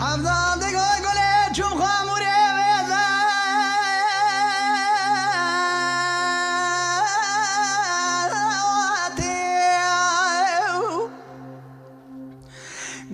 افضل دقای گله چون خاموره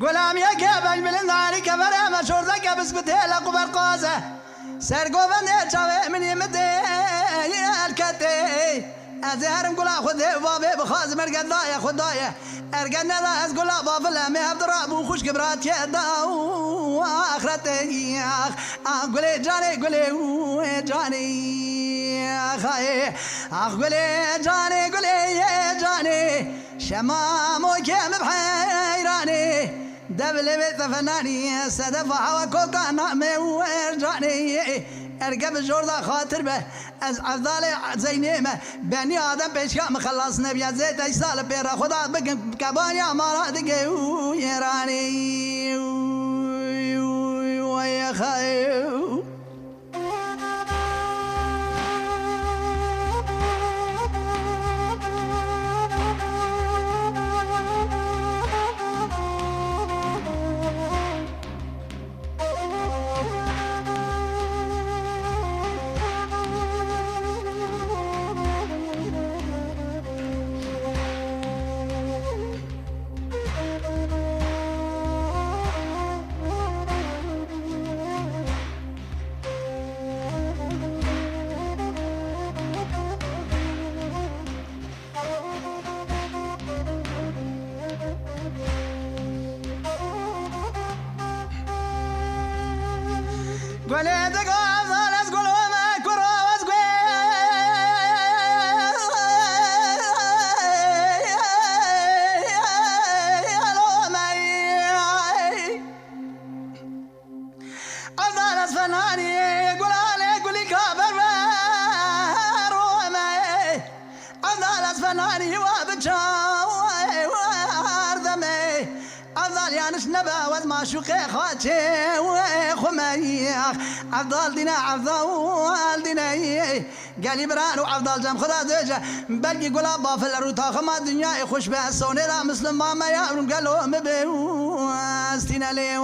غلام يا باش بلند عليك برا ما شرطك بسكت لك وبرقازه سرقوبني شاوي من يمدي الكتي ازهرم قلا خذ بابي بخاز مرقد ضايع خدايا ارقنا راس قلا بافلا ما عبد خوش كبرات يا داو اخرتي قولي جاني قولي جاني اخي قولي جاني شمامو كم بحيراني دبل بيت فناني صدف هوا كوكا نعمي ورجعني ارقب الجورده خاطر به از افضل زينيمه بني ادم بيشكا مخلص نبي زيت اجسال بيرا خدا بقم كباني امارات دقيو يراني ويا خايو قولي دقاز على قولوا ما كروز قولي فناني قول علي قولي كابر رومي أفضل فناني وابتشاوي واردمي أفضل يانش نبا وذما شوقي خاتي وخمي أفضل دينا أفضل دينا قالي بران وأفضل جم خدا زوجة بلقي قولا بافل الروتا خما الدنيا خوش بها السوني لا مسلم ماما يا قالوا مبيو استينا لي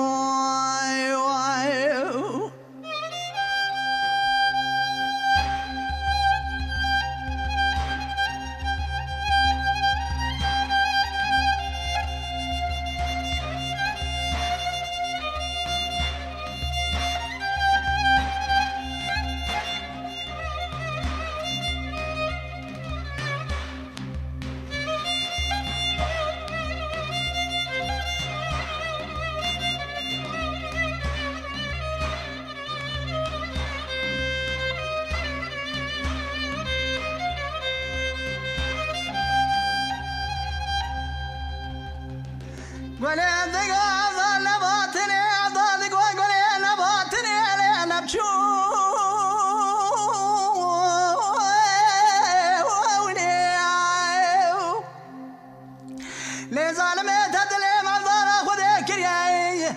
قولي دقاز نباتني عضادق وقولي نباتني علي نبشوني لي ظالمي تدلي منظر خذي كرياي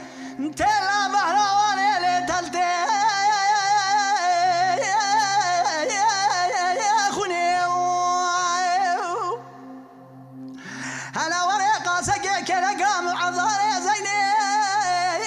تلا بحر واني لي تلتي هلا وريقا سقي كلا قام عضاري زيني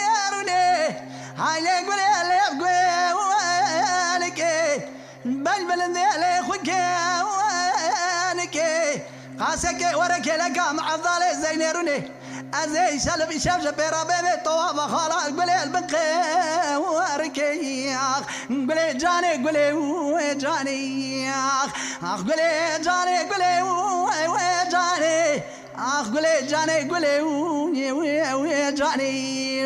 ياروني هاي لي قولي اللي بقوي وانكي بلبل اللي خوكي وانكي قاسكي وركي لقام عضاري زيني روني ازي شلب شاف شبيرا بيبي طوابا خالا قولي البنقي وركي قولي جاني قولي جاني قولي جاني قولي جاني قولي جاني قولي جاني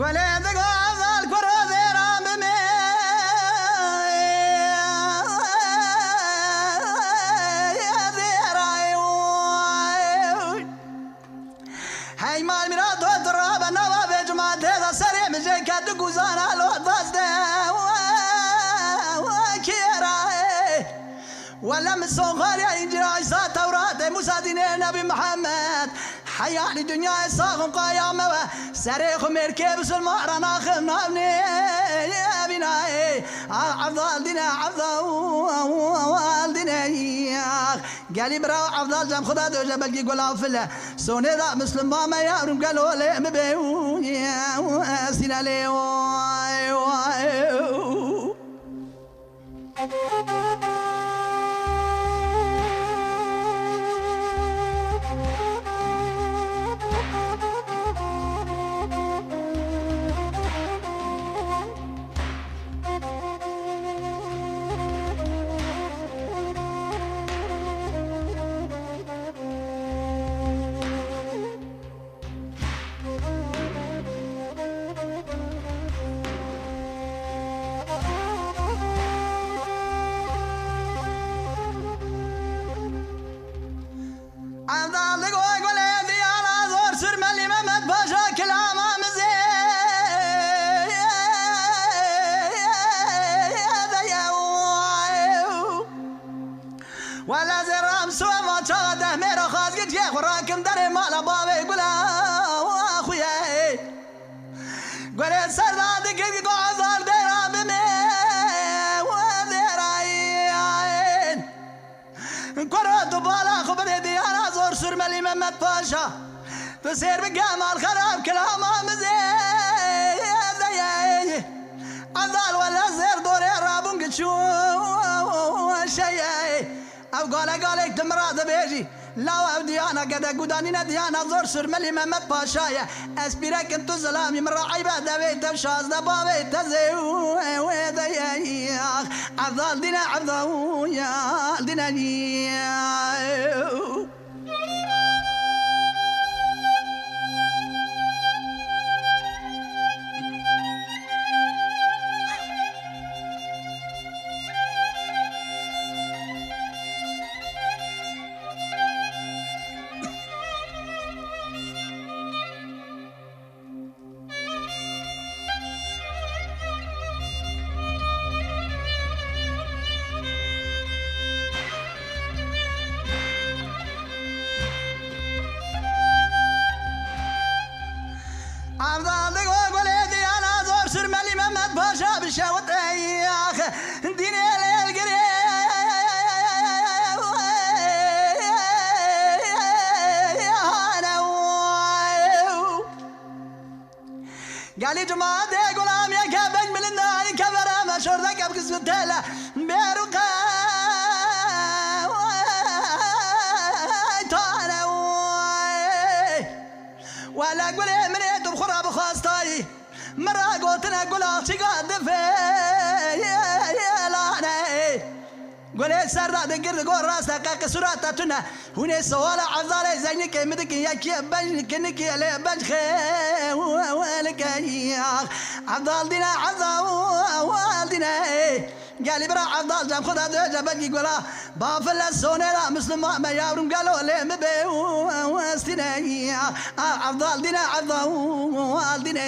قولي دقال كرو ذيران بمي هاي مال مراد ودراب النواب جماعة هذا سريع مجيك دقوزانا لو ضازده ولا من صغار يجري عيسى توراة موسى دين نبي محمد حياة الدنيا صاغم قيام سريخ مركب سلمار ناخذ نبني يا بناي عفضل دينا عفضل دينا قالي برا عفضل جام خدا دو جبل يقول عفله سوني ذا مسلم ما يارم قالوا لي مبيون يا سينا لي ولا زرام سوى ما تشاهده ميرا خاص قد ياخو راكم داري مالا بابي قولا واخويا قولي سرداد قد قعظار ديرا بمي وذيراين كرة دبالا خبري ديانا زور سر ملي محمد باشا تسير بقامة الخراب كلامها مزيد عضال ولا زير دوري رابون قد شو شيء او قالك دمرات بيجي لا ديانا قد قدانينا ديانا زور سر ملي محمد باشايا اسبيرك انتو زلامي من رعيبه دبيت بشاز دبابي تزي ويدي عضال دينا عضال يا دينا عفضل وليدي انا زور سر ملي محمد باشا بالشوط يا اخي ديني القريب قال لي جماعة غلام يا كابن من النار كبر مشهور ذاك بقصة تلا بيرقى ولا قولي مريت بخرا بخاستاي مرا قوتنا قولا شقاد في يا لاني قولي سردا دقر قول راسا قاق سراتا تنا هوني سوالا عفضالي زينك مدك يا كي بنك نك يا بنخ ولك يا عفضال دينا عفضال دينا قال لي برا عفضال جام خدا دو جبل يقولا بافل السوني لا مسلم ما يابرم قالوا لي مبي واستني عفضال دينا عفضال دينا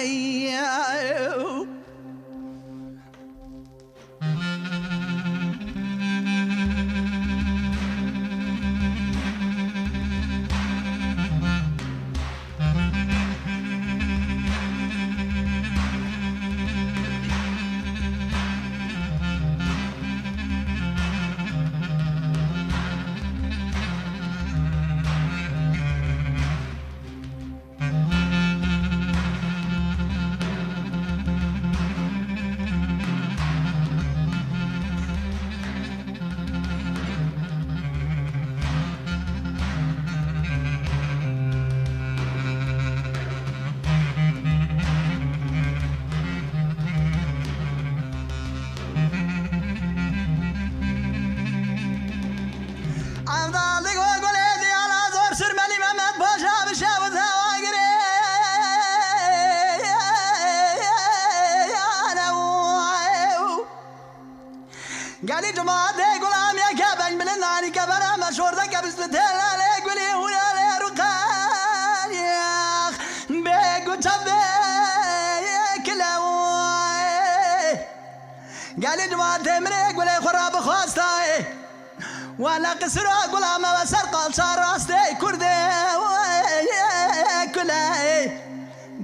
جماعة غلام يا كابن بلناني كبرا مشهور ذاك بسبتلا لي قولي ولا لي رقان يا بيقو تبي كلاوي قال لي جماعة مريق ولا خراب خواستاي ولا قصر غلام وسرقل صار راستي كردي كلاي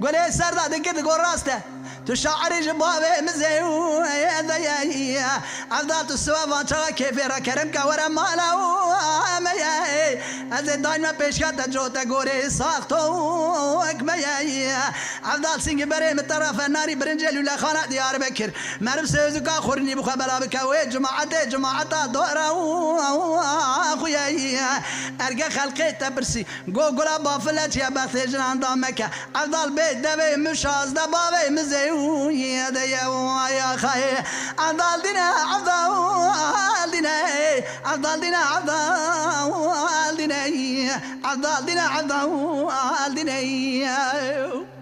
قولي سرداد كده قول راسته تشعري جبابي مزيو يا عبدالت السوافان شغا كيفي را كرمك ورا مالاو ميا ازي دايما بيشكات جوتا قوري ساختو ميا عبدال سنگ بري من طرف الناري برنجل ولا خانة ديار بكر مرب سيزوكا خورني بخبلا بكوي جماعة دورا خويا ارقى خلقي تبرسي قولا بافلت يا بثي جنان دامك عبدال بيت دبي مشاز دبابي مزيو يا ديا يا خاي عبدال دينا عبدال دينا عبدال دينا عبدال دينا عبدال دينا عبدال دينا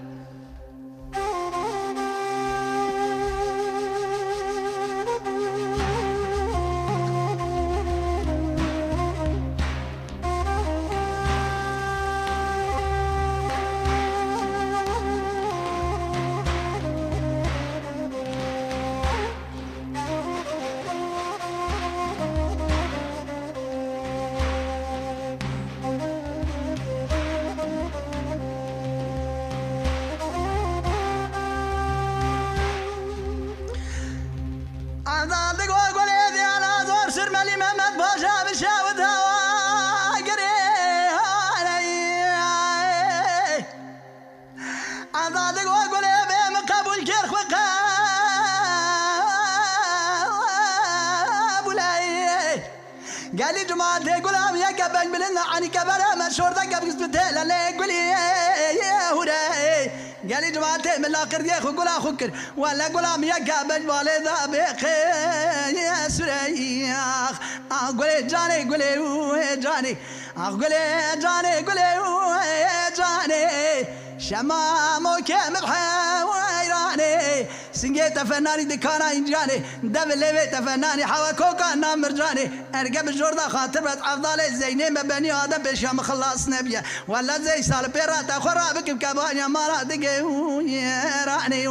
قال لي جماعة غلام يا كبن بلنا عني كبرة مشهور ذاك بسبتلا لي قولي يا هوراي قال لي جماعة من الاخر يا اخو قول اخوك ولا غلام يا كبن والدا بخي يا سرياخ قولي جاني قولي جاني قولي جاني قولي جاني شمامك محاويراني سنجيت فناني دكانا انجاني دبل ليت فناني حواكوكا نامر جاني ارقب الجوردة خاطبت افضل زينين ببني ادم بشام خلاص نبيه ولا زي سال بيرات اخرى بك بكبانيا مرا دقي راني